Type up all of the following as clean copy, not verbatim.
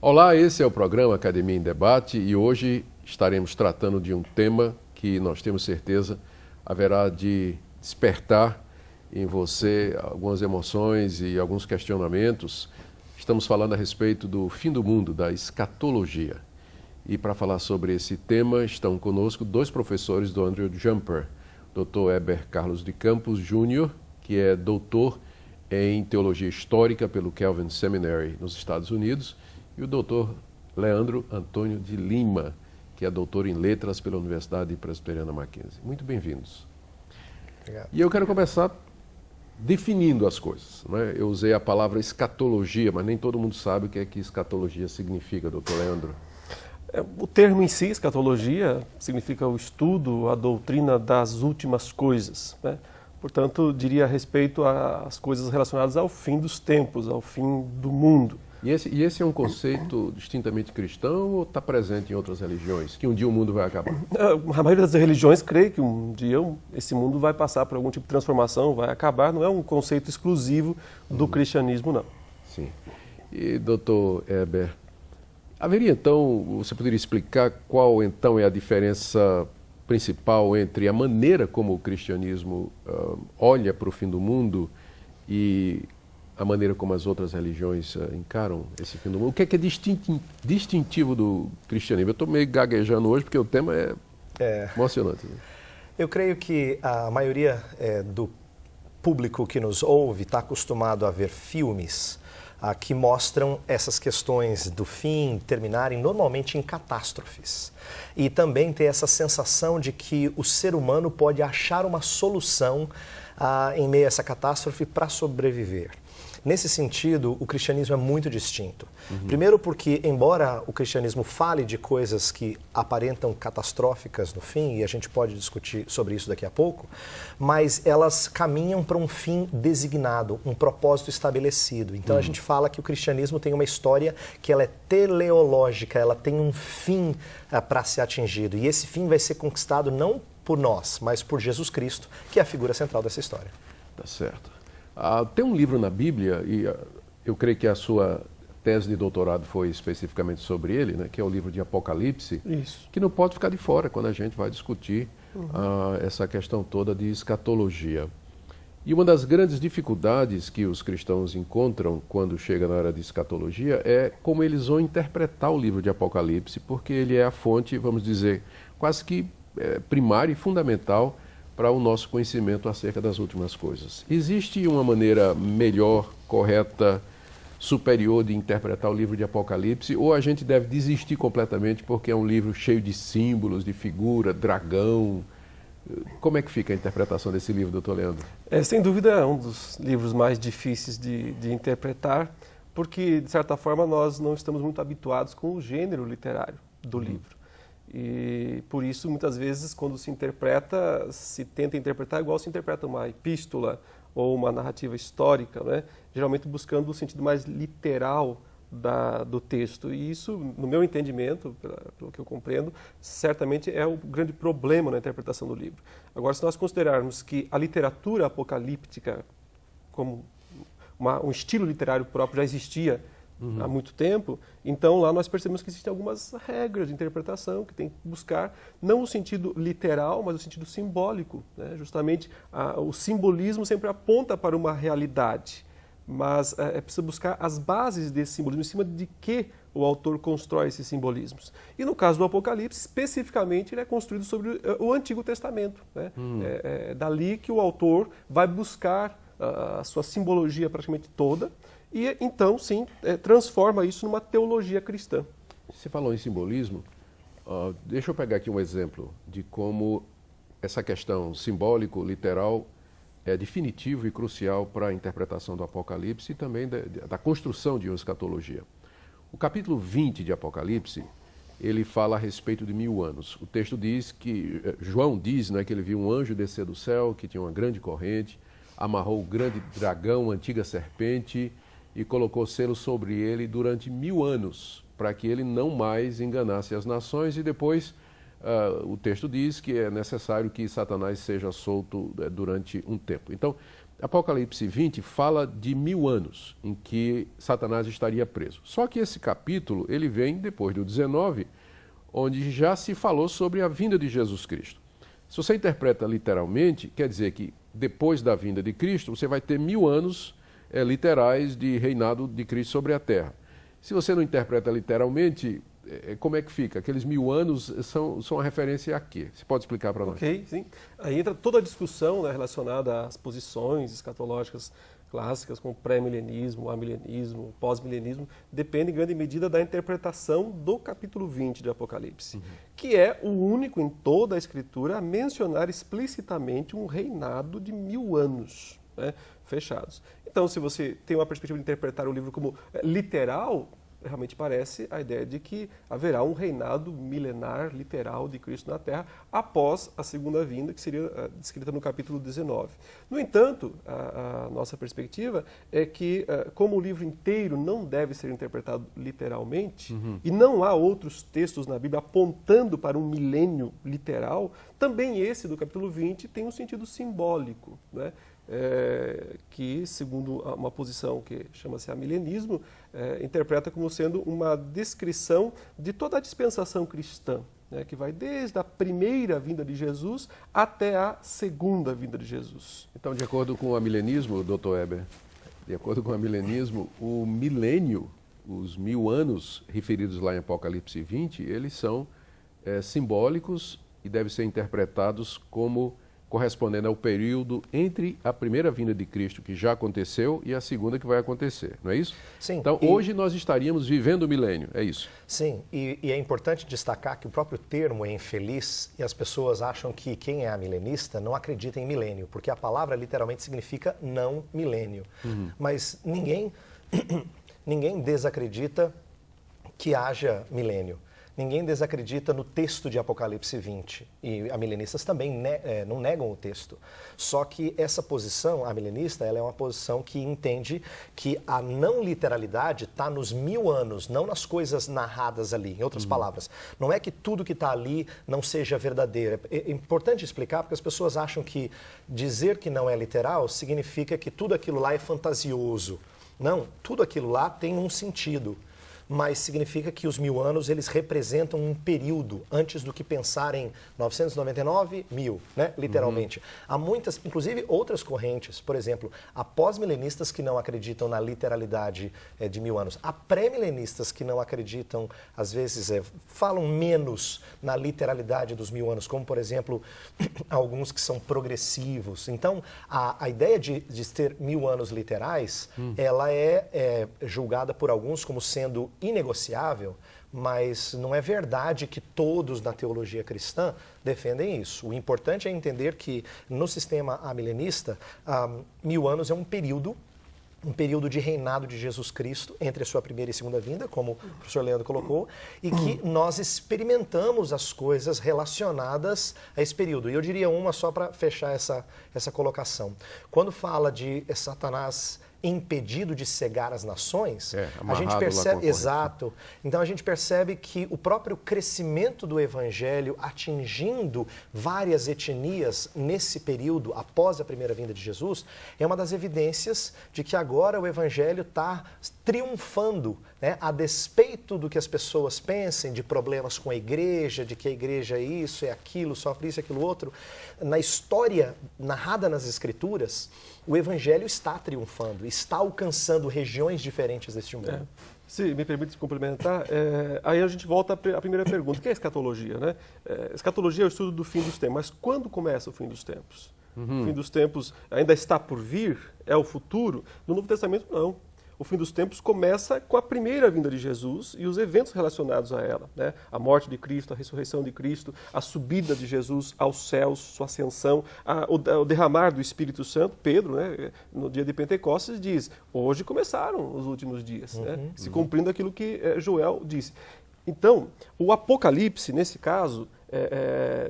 Olá, esse é o programa Academia em Debate e hoje estaremos tratando de um tema que nós temos certeza haverá de despertar em você algumas emoções e alguns questionamentos. Estamos falando a respeito do fim do mundo, da escatologia. E para falar sobre esse tema estão conosco dois professores do Andrew Jumper, Dr. Heber Carlos de Campos Jr., que é doutor em Teologia Histórica pelo Calvin Seminary nos Estados Unidos, e o doutor Leandro Antônio de Lima, que é doutor em Letras pela Universidade Presbiteriana Mackenzie. Muito bem-vindos. Obrigado. E eu quero começar definindo as coisas, né? Eu usei a palavra escatologia, mas nem todo mundo sabe o que é que escatologia significa, doutor Leandro. O termo em si, escatologia, significa o estudo, a doutrina das últimas coisas, né? Portanto, diria a respeito às coisas relacionadas ao fim dos tempos, ao fim do mundo. E esse é um conceito distintamente cristão ou está presente em outras religiões? Que um dia o mundo vai acabar? A maioria das religiões crê que um dia esse mundo vai passar por algum tipo de transformação, vai acabar. Não é um conceito exclusivo do cristianismo, não. Sim. E, doutor Heber, haveria então, você poderia explicar qual então é a diferença principal entre a maneira como o cristianismo olha para o fim do mundo e a maneira como as outras religiões encaram esse fim do mundo? O que é distintivo do cristianismo? Eu estou meio gaguejando hoje porque o tema é emocionante. Né? Eu creio que a maioria do público que nos ouve está acostumado a ver filmes que mostram essas questões do fim terminarem normalmente em catástrofes. E também ter essa sensação de que o ser humano pode achar uma solução em meio a essa catástrofe para sobreviver. Nesse sentido, o cristianismo é muito distinto. Primeiro porque, embora o cristianismo fale de coisas que aparentam catastróficas no fim, e a gente pode discutir sobre isso daqui a pouco, mas elas caminham para um fim designado, um propósito estabelecido. Então a gente fala que o cristianismo tem uma história que ela é teleológica, ela tem um fim para ser atingido. E esse fim vai ser conquistado não por nós, mas por Jesus Cristo, que é a figura central dessa história. Tá certo. Tem um livro na Bíblia, e eu creio que a sua tese de doutorado foi especificamente sobre ele, né, que é o livro de Apocalipse, Isso. que não pode ficar de fora quando a gente vai discutir essa questão toda de escatologia. E uma das grandes dificuldades que os cristãos encontram quando chega na área de escatologia é como eles vão interpretar o livro de Apocalipse, porque ele é a fonte, vamos dizer, quase que primária e fundamental para o nosso conhecimento acerca das últimas coisas. Existe uma maneira melhor, correta, superior de interpretar o livro de Apocalipse, ou a gente deve desistir completamente porque é um livro cheio de símbolos, de figura, dragão? Como é que fica a interpretação desse livro, doutor Leandro? Sem dúvida é um dos livros mais difíceis de interpretar, porque, de certa forma, nós não estamos muito habituados com o gênero literário do livro. E por isso, muitas vezes, quando se interpreta, se tenta interpretar igual se interpreta uma epístola ou uma narrativa histórica, né? Geralmente buscando o sentido mais literal do texto. E isso, no meu entendimento, pelo que eu compreendo, certamente é o grande problema na interpretação do livro. Agora, se nós considerarmos que a literatura apocalíptica, como um estilo literário próprio, já existia há muito tempo, então lá nós percebemos que existem algumas regras de interpretação que tem que buscar, não o sentido literal, mas o sentido simbólico, né? Justamente o simbolismo sempre aponta para uma realidade, mas é preciso buscar as bases desse simbolismo, em cima de que o autor constrói esses simbolismos. E no caso do Apocalipse, especificamente, ele é construído sobre o Antigo Testamento, né? É dali que o autor vai buscar a sua simbologia praticamente toda, e então, sim, transforma isso numa teologia cristã. Você falou em simbolismo, deixa eu pegar aqui um exemplo de como essa questão simbólico, literal, é definitivo e crucial para a interpretação do Apocalipse e também da construção de uma escatologia. O capítulo 20 de Apocalipse, ele fala a respeito de 1000 anos. O texto diz que, João diz, né, que ele viu um anjo descer do céu, que tinha uma grande corrente, amarrou o grande dragão, a antiga serpente, e colocou selo sobre ele durante 1000 anos, para que ele não mais enganasse as nações. E depois o texto diz que é necessário que Satanás seja solto durante um tempo. Então, Apocalipse 20 fala de 1000 anos em que Satanás estaria preso. Só que esse capítulo ele vem depois do 19, onde já se falou sobre a vinda de Jesus Cristo. Se você interpreta literalmente, quer dizer que depois da vinda de Cristo, você vai ter 1000 anos literais de reinado de Cristo sobre a terra. Se você não interpreta literalmente, como é que fica? Aqueles 1000 anos são uma referência a quê? Você pode explicar para nós? Ok, sim. Aí entra toda a discussão, né, relacionada às posições escatológicas clássicas, como pré-milenismo, amilenismo, pós-milenismo, depende em grande medida da interpretação do capítulo 20 de Apocalipse, que é o único em toda a Escritura a mencionar explicitamente um reinado de 1000 anos, né, fechados. Então, se você tem uma perspectiva de interpretar o livro como literal, realmente parece a ideia de que haverá um reinado milenar, literal, de Cristo na Terra após a segunda vinda, que seria descrita no capítulo 19. No entanto, a nossa perspectiva é que, como o livro inteiro não deve ser interpretado literalmente, e não há outros textos na Bíblia apontando para um milênio literal, também esse do capítulo 20 tem um sentido simbólico, né? Que, segundo uma posição que chama-se amilenismo, interpreta como sendo uma descrição de toda a dispensação cristã, né, que vai desde a primeira vinda de Jesus até a segunda vinda de Jesus. Então, de acordo com o amilenismo, Dr. Eber, de acordo com o amilenismo, o milênio, os 1000 anos referidos lá em Apocalipse 20, eles são simbólicos e devem ser interpretados como correspondendo ao período entre a primeira vinda de Cristo, que já aconteceu, e a segunda que vai acontecer, não é isso? Sim. Então, hoje nós estaríamos vivendo o milênio, é isso? Sim, e é importante destacar que o próprio termo é infeliz e as pessoas acham que quem é amilenista não acredita em milênio, porque a palavra literalmente significa não milênio. Mas ninguém desacredita que haja milênio. Ninguém desacredita no texto de Apocalipse 20, e amilenistas também não negam o texto. Só que essa posição, amilenista, ela é uma posição que entende que a não literalidade está nos 1000 anos, não nas coisas narradas ali. Em outras palavras, não é que tudo que está ali não seja verdadeiro. É importante explicar, porque as pessoas acham que dizer que não é literal significa que tudo aquilo lá é fantasioso. Não, tudo aquilo lá tem um sentido. Mas significa que os 1000 anos, eles representam um período antes do que pensar em 999, 1000, né? Literalmente. Há muitas, inclusive outras correntes, por exemplo, há pós-milenistas que não acreditam na literalidade de 1000 anos. Há pré-milenistas que não acreditam, às vezes, falam menos na literalidade dos 1000 anos, como, por exemplo, alguns que são progressivos. Então, a ideia de ter 1000 anos literais, ela é julgada por alguns como sendo inegociável, mas não é verdade que todos na teologia cristã defendem isso. O importante é entender que no sistema amilenista, 1000 anos é um período de reinado de Jesus Cristo entre a sua primeira e segunda vinda, como o professor Leandro colocou, e que nós experimentamos as coisas relacionadas a esse período. E eu diria uma só para fechar essa colocação. Quando fala de Satanás impedido de cegar as nações, a gente percebe, exato. Então a gente percebe que o próprio crescimento do evangelho atingindo várias etnias nesse período após a primeira vinda de Jesus é uma das evidências de que agora o evangelho está triunfando, né? A despeito do que as pessoas pensem de problemas com a igreja, de que a igreja é isso, é aquilo, sofre isso, aquilo outro. Na história narrada nas Escrituras, o evangelho está triunfando, está alcançando regiões diferentes deste mundo. Se me permite complementar, aí a gente volta à primeira pergunta, que é a escatologia, né? Escatologia é o estudo do fim dos tempos, mas quando começa o fim dos tempos? O fim dos tempos ainda está por vir? É o futuro? No Novo Testamento, não. O fim dos tempos começa com a primeira vinda de Jesus e os eventos relacionados a ela, né? A morte de Cristo, a ressurreição de Cristo, a subida de Jesus aos céus, sua ascensão, o derramar do Espírito Santo. Pedro, né, no dia de Pentecostes, diz: hoje começaram os últimos dias, né? Se cumprindo aquilo que Joel disse. Então, o Apocalipse, nesse caso,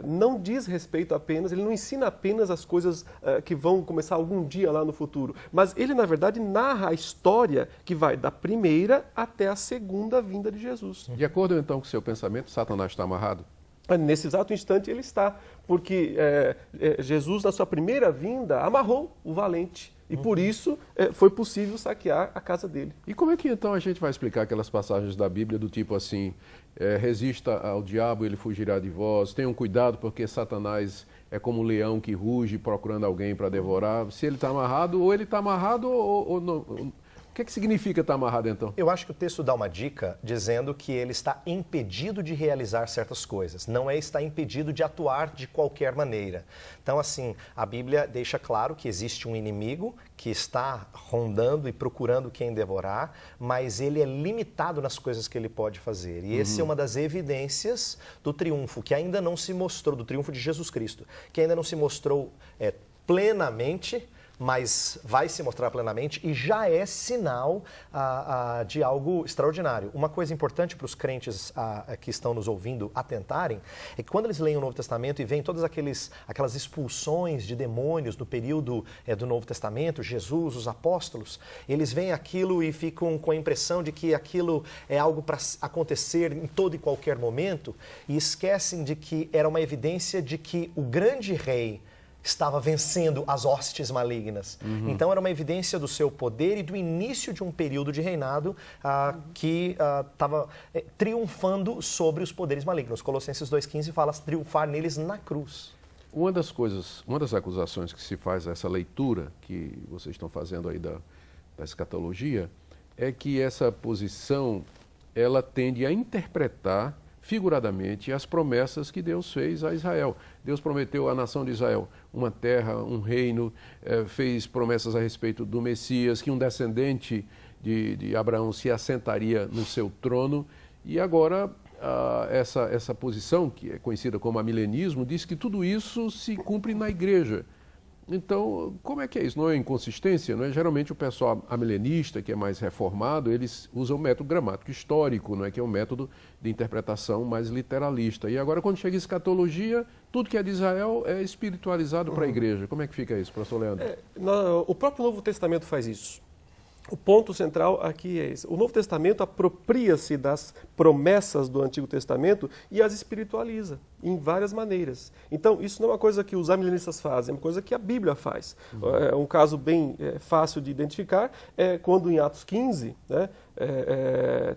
não diz respeito apenas, ele não ensina apenas as coisas que vão começar algum dia lá no futuro, mas ele, na verdade, narra a história que vai da primeira até a segunda vinda de Jesus. De acordo, então, com o seu pensamento, Satanás está amarrado? Nesse exato instante ele está, porque Jesus, na sua primeira vinda, amarrou o valente. E por isso foi possível saquear a casa dele. E como é que então a gente vai explicar aquelas passagens da Bíblia do tipo assim, resista ao diabo, ele fugirá de vós, tenham cuidado porque Satanás é como um leão que ruge procurando alguém para devorar. Se ele está amarrado, ou ele está amarrado ou não. O que é que significa estar amarrado então? Eu acho que o texto dá uma dica dizendo que ele está impedido de realizar certas coisas, não está impedido de atuar de qualquer maneira. Então, assim, a Bíblia deixa claro que existe um inimigo que está rondando e procurando quem devorar, mas ele é limitado nas coisas que ele pode fazer. E essa é uma das evidências do triunfo, que ainda não se mostrou, do triunfo de Jesus Cristo, que ainda não se mostrou plenamente, mas vai se mostrar plenamente e já é sinal de algo extraordinário. Uma coisa importante para os crentes que estão nos ouvindo atentarem é que quando eles leem o Novo Testamento e veem todas aquelas expulsões de demônios no período do Novo Testamento, Jesus, os apóstolos, eles veem aquilo e ficam com a impressão de que aquilo é algo para acontecer em todo e qualquer momento e esquecem de que era uma evidência de que o grande rei estava vencendo as hostes malignas. Então era uma evidência do seu poder e do início de um período de reinado que estava triunfando sobre os poderes malignos. Colossenses 2,15 fala triunfar neles na cruz. Uma das acusações que se faz a essa leitura que vocês estão fazendo aí da escatologia é que essa posição ela tende a interpretar figuradamente as promessas que Deus fez a Israel. Deus prometeu à nação de Israel uma terra, um reino, fez promessas a respeito do Messias, que um descendente de Abraão se assentaria no seu trono. E agora essa posição, que é conhecida como amilenismo, diz que tudo isso se cumpre na igreja. Então, como é que é isso? Não é inconsistência? Não é? Geralmente o pessoal amilenista, que é mais reformado, eles usam o método gramático histórico, não é? Que é um método de interpretação mais literalista. E agora, quando chega a escatologia, tudo que é de Israel é espiritualizado para a igreja. Como é que fica isso, professor Leandro? O próprio Novo Testamento faz isso. O ponto central aqui é esse. O Novo Testamento apropria-se das promessas do Antigo Testamento e as espiritualiza em várias maneiras. Então, isso não é uma coisa que os amilenistas fazem, é uma coisa que a Bíblia faz. Um caso bem fácil de identificar é quando em Atos 15, né,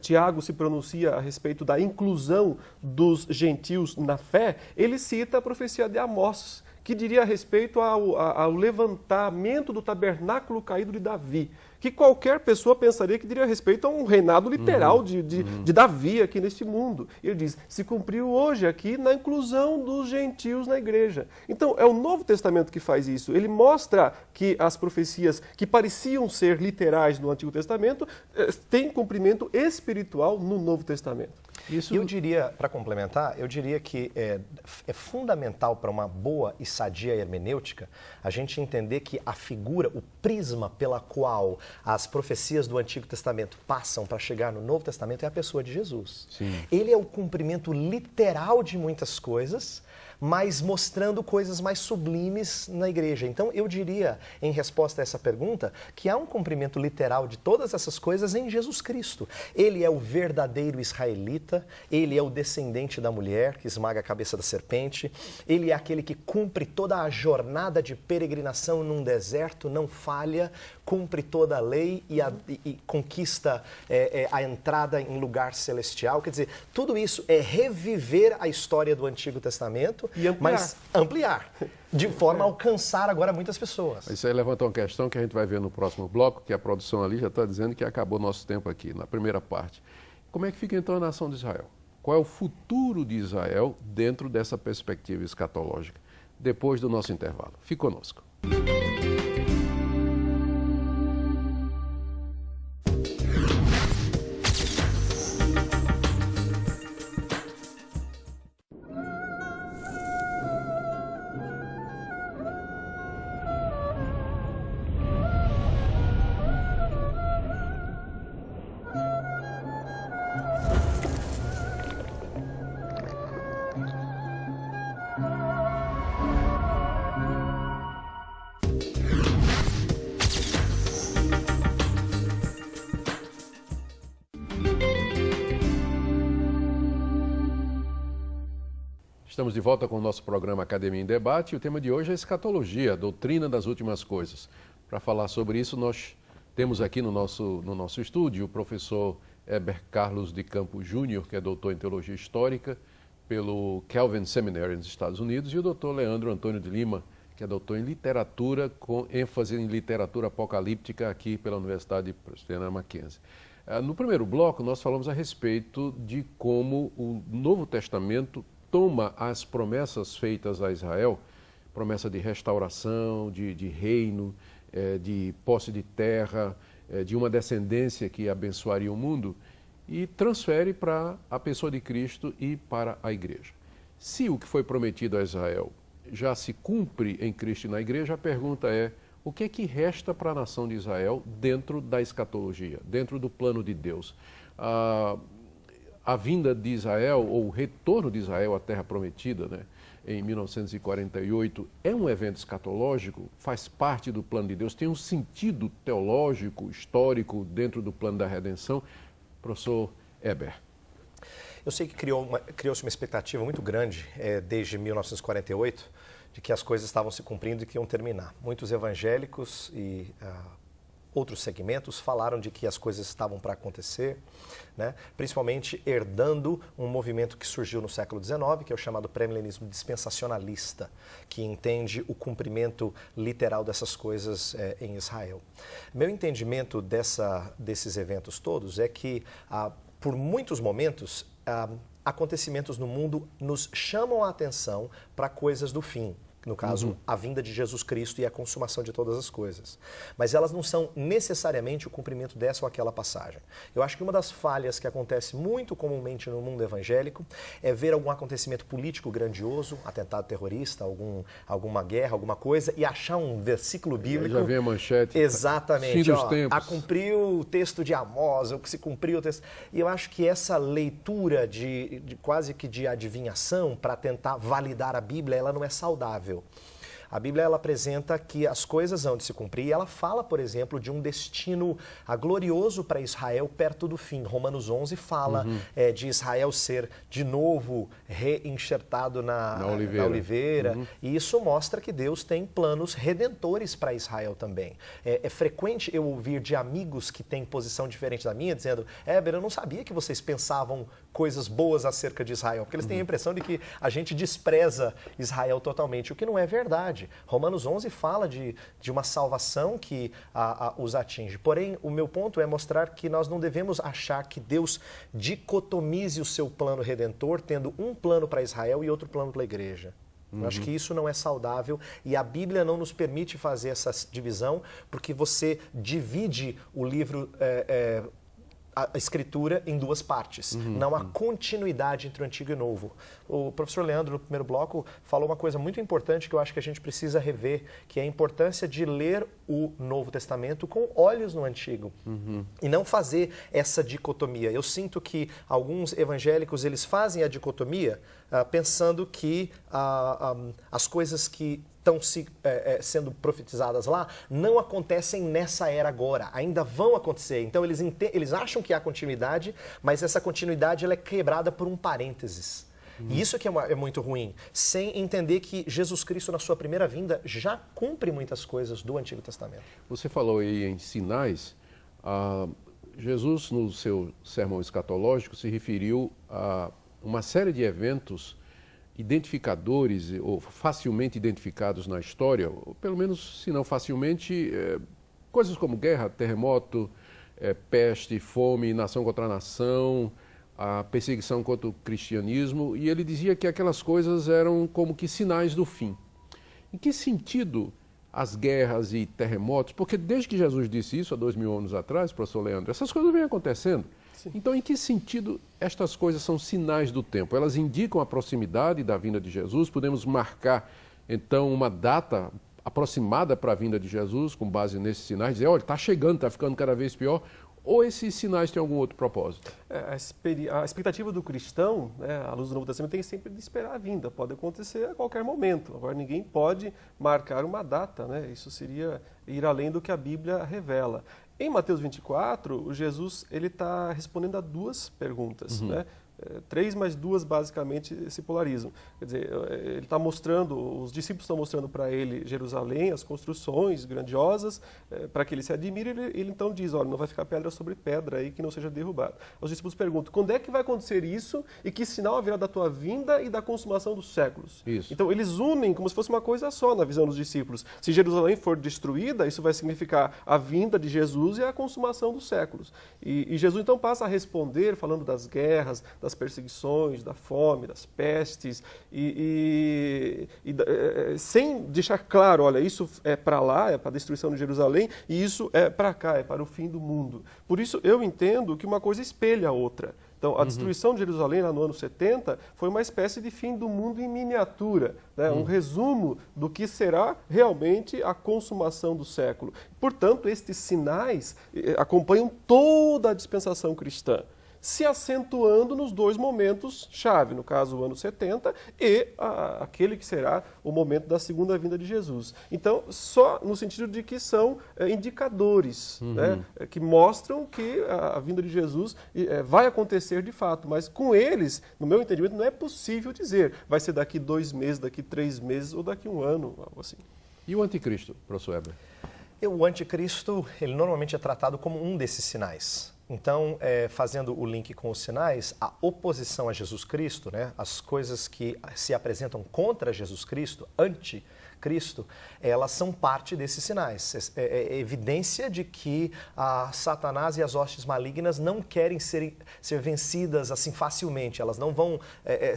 Tiago se pronuncia a respeito da inclusão dos gentios na fé, ele cita a profecia de Amós, que diria a respeito ao levantamento do tabernáculo caído de Davi, que qualquer pessoa pensaria que diria respeito a um reinado literal de Davi aqui neste mundo. Ele diz, se cumpriu hoje aqui na inclusão dos gentios na igreja. Então, é o Novo Testamento que faz isso. Ele mostra que as profecias que pareciam ser literais no Antigo Testamento têm cumprimento espiritual no Novo Testamento. Isso... Eu diria, para complementar, eu diria que é fundamental para uma boa e sadia hermenêutica a gente entender que a figura, o prisma pela qual as profecias do Antigo Testamento passam para chegar no Novo Testamento é a pessoa de Jesus. Sim. Ele é o cumprimento literal de muitas coisas, mas mostrando coisas mais sublimes na igreja. Então, eu diria, em resposta a essa pergunta, que há um cumprimento literal de todas essas coisas em Jesus Cristo. Ele é o verdadeiro israelita, ele é o descendente da mulher que esmaga a cabeça da serpente, ele é aquele que cumpre toda a jornada de peregrinação num deserto, não falha, cumpre toda a lei e conquista a entrada em lugar celestial. Quer dizer, tudo isso é reviver a história do Antigo Testamento, mas ampliar, de forma a alcançar agora muitas pessoas. Isso aí levanta uma questão que a gente vai ver no próximo bloco, que a produção ali já está dizendo que acabou nosso tempo aqui, na primeira parte. Como é que fica então a nação de Israel? Qual é o futuro de Israel dentro dessa perspectiva escatológica? Depois do nosso intervalo. Fique conosco. Estamos de volta com o nosso programa Academia em Debate e o tema de hoje é escatologia, a doutrina das últimas coisas. Para falar sobre isso, nós temos aqui no nosso estúdio o professor Heber Carlos de Campos Júnior, que é doutor em Teologia Histórica pelo Calvin Seminary nos Estados Unidos, e o doutor Leandro Antônio de Lima, que é doutor em Literatura, com ênfase em Literatura Apocalíptica aqui pela Universidade Presbiteriana Mackenzie. No primeiro bloco, nós falamos a respeito de como o Novo Testamento toma as promessas feitas a Israel, promessa de restauração, de reino, de posse de terra, de uma descendência que abençoaria o mundo, e transfere para a pessoa de Cristo e para a igreja. Se o que foi prometido a Israel já se cumpre em Cristo e na igreja, a pergunta é: o que é que resta para a nação de Israel dentro da escatologia, dentro do plano de Deus? A vinda de Israel, ou o retorno de Israel à Terra Prometida, né, em 1948, é um evento escatológico, faz parte do plano de Deus, tem um sentido teológico, histórico, dentro do plano da redenção. Professor Heber. Eu sei que criou-se uma expectativa muito grande desde 1948 de que as coisas estavam se cumprindo e que iam terminar. Muitos evangélicos e outros segmentos falaram de que as coisas estavam para acontecer, né? Principalmente herdando um movimento que surgiu no século XIX, que é o chamado pré-milenismo dispensacionalista, que entende o cumprimento literal dessas coisas em Israel. Meu entendimento desses eventos todos é que, por muitos momentos, acontecimentos no mundo nos chamam a atenção para coisas do fim. No caso, a vinda de Jesus Cristo e a consumação de todas as coisas. Mas elas não são necessariamente o cumprimento dessa ou aquela passagem. Eu acho que uma das falhas que acontece muito comumente no mundo evangélico é ver algum acontecimento político grandioso, atentado terrorista, alguma guerra, alguma coisa, e achar um versículo bíblico... Já vem a manchete. Exatamente. Fim dos tempos. A cumpriu o texto de Amós, ou que se cumpriu o texto... E eu acho que essa leitura quase que de adivinhação para tentar validar a Bíblia, ela não é saudável. A Bíblia ela apresenta que as coisas hão de se cumprir e ela fala, por exemplo, de um destino glorioso para Israel perto do fim. Romanos 11 fala de Israel ser de novo reenxertado na oliveira. E isso mostra que Deus tem planos redentores para Israel também. É frequente eu ouvir de amigos que têm posição diferente da minha, dizendo: Heber, eu não sabia que vocês pensavam coisas boas acerca de Israel, porque eles têm a impressão de que a gente despreza Israel totalmente, o que não é verdade. Romanos 11 fala de uma salvação que os atinge. Porém, o meu ponto é mostrar que nós não devemos achar que Deus dicotomize o seu plano redentor, tendo um plano para Israel e outro plano para a igreja. Eu acho que isso não é saudável e a Bíblia não nos permite fazer essa divisão, porque você divide o livro... a escritura em duas partes. Não há continuidade entre o Antigo e o Novo. O professor Leandro, no primeiro bloco, falou uma coisa muito importante que eu acho que a gente precisa rever, que é a importância de ler o Novo Testamento com olhos no Antigo e não fazer essa dicotomia. Eu sinto que alguns evangélicos eles fazem a dicotomia pensando que as coisas que estão sendo profetizadas lá não acontecem nessa era agora, ainda vão acontecer. Então eles acham que há continuidade, mas essa continuidade ela é quebrada por um parênteses. E isso que é muito ruim, sem entender que Jesus Cristo, na sua primeira vinda, já cumpre muitas coisas do Antigo Testamento. Você falou aí em sinais. Jesus, no seu sermão escatológico, se referiu a uma série de eventos identificadores ou facilmente identificados na história, ou pelo menos, se não facilmente, coisas como guerra, terremoto, peste, fome, nação contra nação, a perseguição contra o cristianismo, e ele dizia que aquelas coisas eram como que sinais do fim. Em que sentido as guerras e terremotos? Porque desde que Jesus disse isso, há 2000 anos atrás, professor Leandro, essas coisas vêm acontecendo. Sim. Então, em que sentido estas coisas são sinais do tempo? Elas indicam a proximidade da vinda de Jesus? Podemos marcar, então, uma data aproximada para a vinda de Jesus, com base nesses sinais, dizer, olha, está chegando, está ficando cada vez pior, ou esses sinais têm algum outro propósito? A expectativa do cristão, né, à luz do Novo Testamento, tem sempre de esperar a vinda. Pode acontecer a qualquer momento. Agora, ninguém pode marcar uma data, né? Isso seria ir além do que a Bíblia revela. Em Mateus 24, o Jesus está respondendo a duas perguntas, né? 3 mais 2 basicamente se polarizam. Quer dizer, ele está mostrando, os discípulos estão mostrando para ele Jerusalém, as construções grandiosas, para que ele se admire, ele então diz, olha, não vai ficar pedra sobre pedra aí que não seja derrubada. Os discípulos perguntam, quando é que vai acontecer isso e que sinal haverá da tua vinda e da consumação dos séculos? Isso. Então eles unem como se fosse uma coisa só na visão dos discípulos. Se Jerusalém for destruída, isso vai significar a vinda de Jesus e a consumação dos séculos. E Jesus então passa a responder falando das guerras, das perseguições, da fome, das pestes, sem deixar claro, olha, isso é para lá, é para a destruição de Jerusalém, e isso é para cá, é para o fim do mundo. Por isso eu entendo que uma coisa espelha a outra. Então, a destruição de Jerusalém lá no ano 70 foi uma espécie de fim do mundo em miniatura, né? Um resumo do que será realmente a consumação do século. Portanto, estes sinais acompanham toda a dispensação cristã, se acentuando nos 2 momentos-chave, no caso o ano 70 e aquele que será o momento da segunda vinda de Jesus. Então, só no sentido de que são indicadores, né, que mostram que a vinda de Jesus vai acontecer de fato, mas com eles, no meu entendimento, não é possível dizer vai ser daqui 2 meses, daqui 3 meses ou daqui 1 ano, algo assim. E o anticristo, professor Heber? O anticristo, ele normalmente é tratado como um desses sinais. Então, fazendo o link com os sinais, a oposição a Jesus Cristo, né, as coisas que se apresentam contra Jesus Cristo, anticristo, elas são parte desses sinais. É evidência de que Satanás e as hostes malignas não querem ser vencidas assim facilmente, elas não vão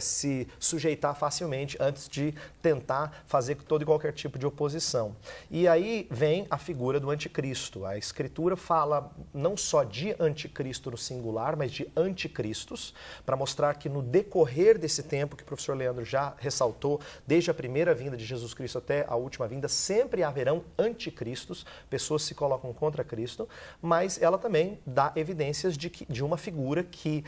se sujeitar facilmente antes de tentar fazer todo e qualquer tipo de oposição. E aí vem a figura do anticristo. A Escritura fala não só de anticristo no singular, mas de anticristos, para mostrar que no decorrer desse tempo que o professor Leandro já ressaltou, desde a primeira vinda de Jesus Cristo até a última vinda, sempre haverão anticristos, pessoas se colocam contra Cristo, mas ela também dá evidências de uma figura que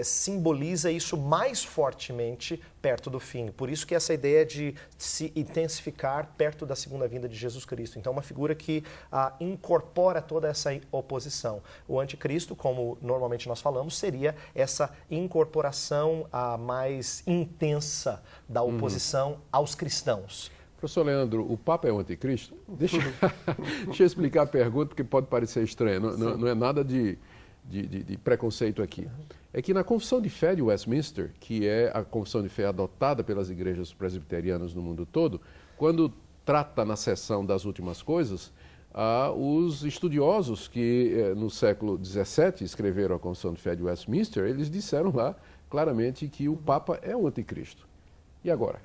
simboliza isso mais fortemente perto do fim. Por isso que essa ideia de se intensificar perto da segunda vinda de Jesus Cristo. Então, uma figura que incorpora toda essa oposição. O anticristo, como normalmente nós falamos, seria essa incorporação mais intensa da oposição aos cristãos. Professor Leandro, o Papa é o anticristo? Deixa eu explicar a pergunta, porque pode parecer estranho. Não é nada de preconceito aqui. É que na Confissão de Fé de Westminster, que é a confissão de fé adotada pelas igrejas presbiterianas no mundo todo, quando trata na seção das últimas coisas, os estudiosos que no século XVII escreveram a Confissão de Fé de Westminster, eles disseram lá claramente que o Papa é o anticristo. E agora?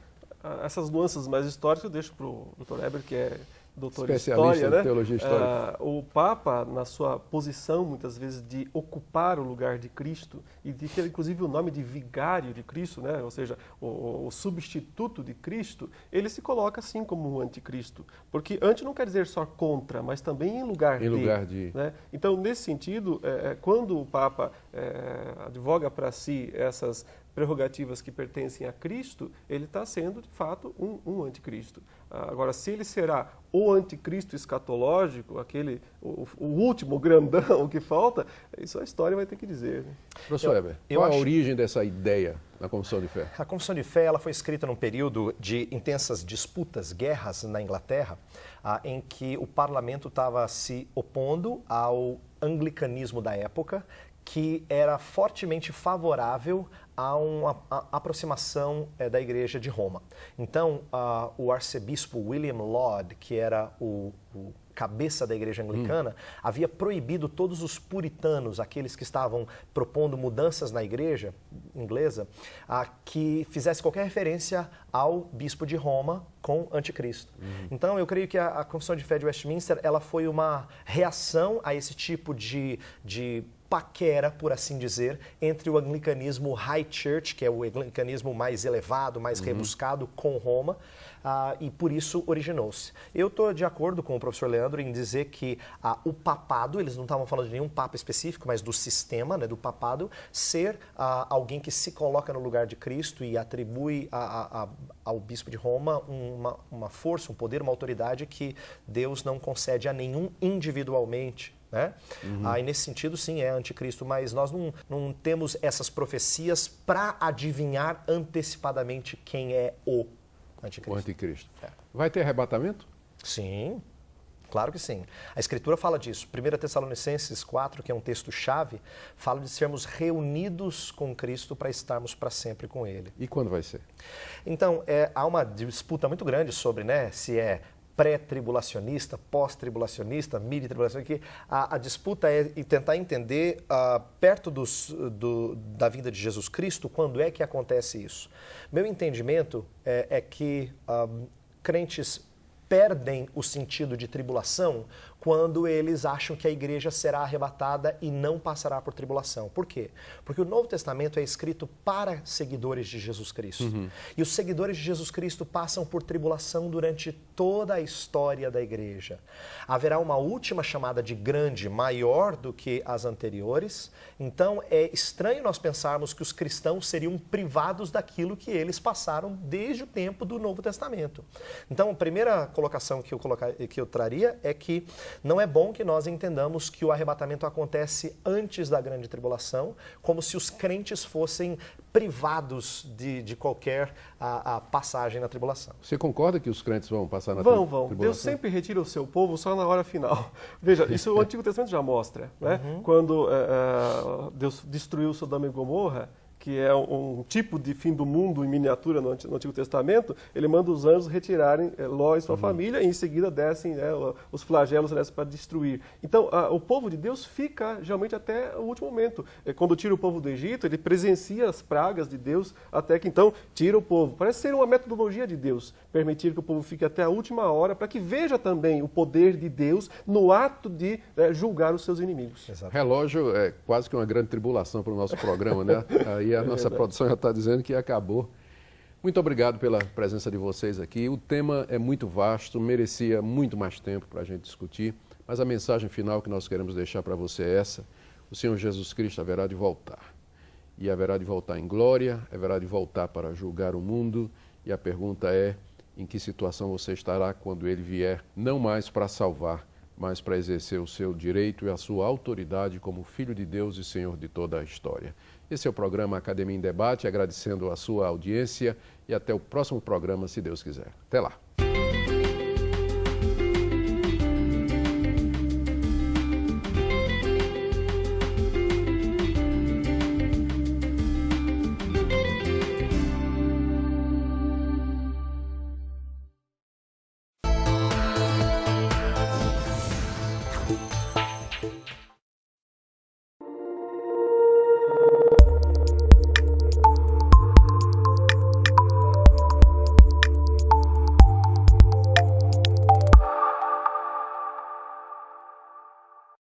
Essas nuances mais históricas eu deixo para o Dr. Heber, que é doutor em especialista história, né? em teologia histórica. O Papa, na sua posição, muitas vezes, de ocupar o lugar de Cristo e de ter, inclusive, o nome de vigário de Cristo, né? Ou seja, o substituto de Cristo, ele se coloca, assim, como um anticristo. Porque anti não quer dizer só contra, mas também em lugar de. Né? Então, nesse sentido, quando o Papa advoga para si essas prerrogativas que pertencem a Cristo, ele está sendo, de fato, um anticristo. Agora, se ele será o anticristo escatológico, o último grandão que falta, isso a história vai ter que dizer. Né? Professor Heber, qual a origem dessa ideia na Confissão de Fé? A Confissão de Fé ela foi escrita num período de intensas disputas, guerras na Inglaterra, em que o parlamento estava se opondo ao anglicanismo da época, que era fortemente favorável a uma aproximação da Igreja de Roma. Então, o arcebispo William Laud, que era o cabeça da Igreja Anglicana, havia proibido todos os puritanos, aqueles que estavam propondo mudanças na Igreja inglesa, que fizesse qualquer referência ao bispo de Roma com anticristo. Então, eu creio que a Confissão de Fé de Westminster ela foi uma reação a esse tipo de paquera, por assim dizer, entre o anglicanismo high church, que é o anglicanismo mais elevado, mais rebuscado, com Roma, e por isso originou-se. Eu estou de acordo com o professor Leandro em dizer que o papado, eles não estavam falando de nenhum papa específico, mas do sistema, né, do papado, ser alguém que se coloca no lugar de Cristo e atribui ao bispo de Roma uma força, um poder, uma autoridade que Deus não concede a nenhum individualmente, né? Aí, nesse sentido, sim, é anticristo, mas nós não temos essas profecias para adivinhar antecipadamente quem é o anticristo. O anticristo. Vai ter arrebatamento? Sim, claro que sim. A Escritura fala disso. 1 Tessalonicenses 4, que é um texto-chave, fala de sermos reunidos com Cristo para estarmos para sempre com Ele. E quando vai ser? Então, há uma disputa muito grande sobre, né, se é pré-tribulacionista, pós-tribulacionista, midi-tribulacionista. A disputa é tentar entender, perto da vinda de Jesus Cristo, quando é que acontece isso. Meu entendimento é que crentes perdem o sentido de tribulação quando eles acham que a igreja será arrebatada e não passará por tribulação. Por quê? Porque o Novo Testamento é escrito para seguidores de Jesus Cristo. E os seguidores de Jesus Cristo passam por tribulação durante toda a história da igreja. Haverá uma última chamada de grande, maior do que as anteriores. Então, é estranho nós pensarmos que os cristãos seriam privados daquilo que eles passaram desde o tempo do Novo Testamento. Então, a primeira colocação que eu traria é que não é bom que nós entendamos que o arrebatamento acontece antes da grande tribulação, como se os crentes fossem privados de qualquer passagem na tribulação. Você concorda que os crentes vão passar na tribulação? Vão. Deus sempre retira o seu povo só na hora final. Veja, isso o Antigo Testamento já mostra, né? Quando Deus destruiu Sodoma e Gomorra, que é um tipo de fim do mundo em miniatura no Antigo Testamento, ele manda os anjos retirarem Ló e sua família e em seguida descem os flagelos para destruir. Então, o povo de Deus fica geralmente até o último momento. Quando tira o povo do Egito, ele presencia as pragas de Deus até que então tira o povo. Parece ser uma metodologia de Deus, permitir que o povo fique até a última hora para que veja também o poder de Deus no ato de julgar os seus inimigos. Exato. Relógio é quase que uma grande tribulação para o nosso programa, né? Aí a nossa produção já está dizendo que acabou. Muito obrigado pela presença de vocês aqui. O tema é muito vasto, merecia muito mais tempo para a gente discutir, mas a mensagem final que nós queremos deixar para você é essa: o Senhor Jesus Cristo haverá de voltar. E haverá de voltar em glória, haverá de voltar para julgar o mundo. E a pergunta é: em que situação você estará quando Ele vier, não mais para salvar, mas para exercer o seu direito e a sua autoridade como Filho de Deus e Senhor de toda a história. Esse é o programa Academia em Debate, agradecendo a sua audiência e até o próximo programa, se Deus quiser. Até lá.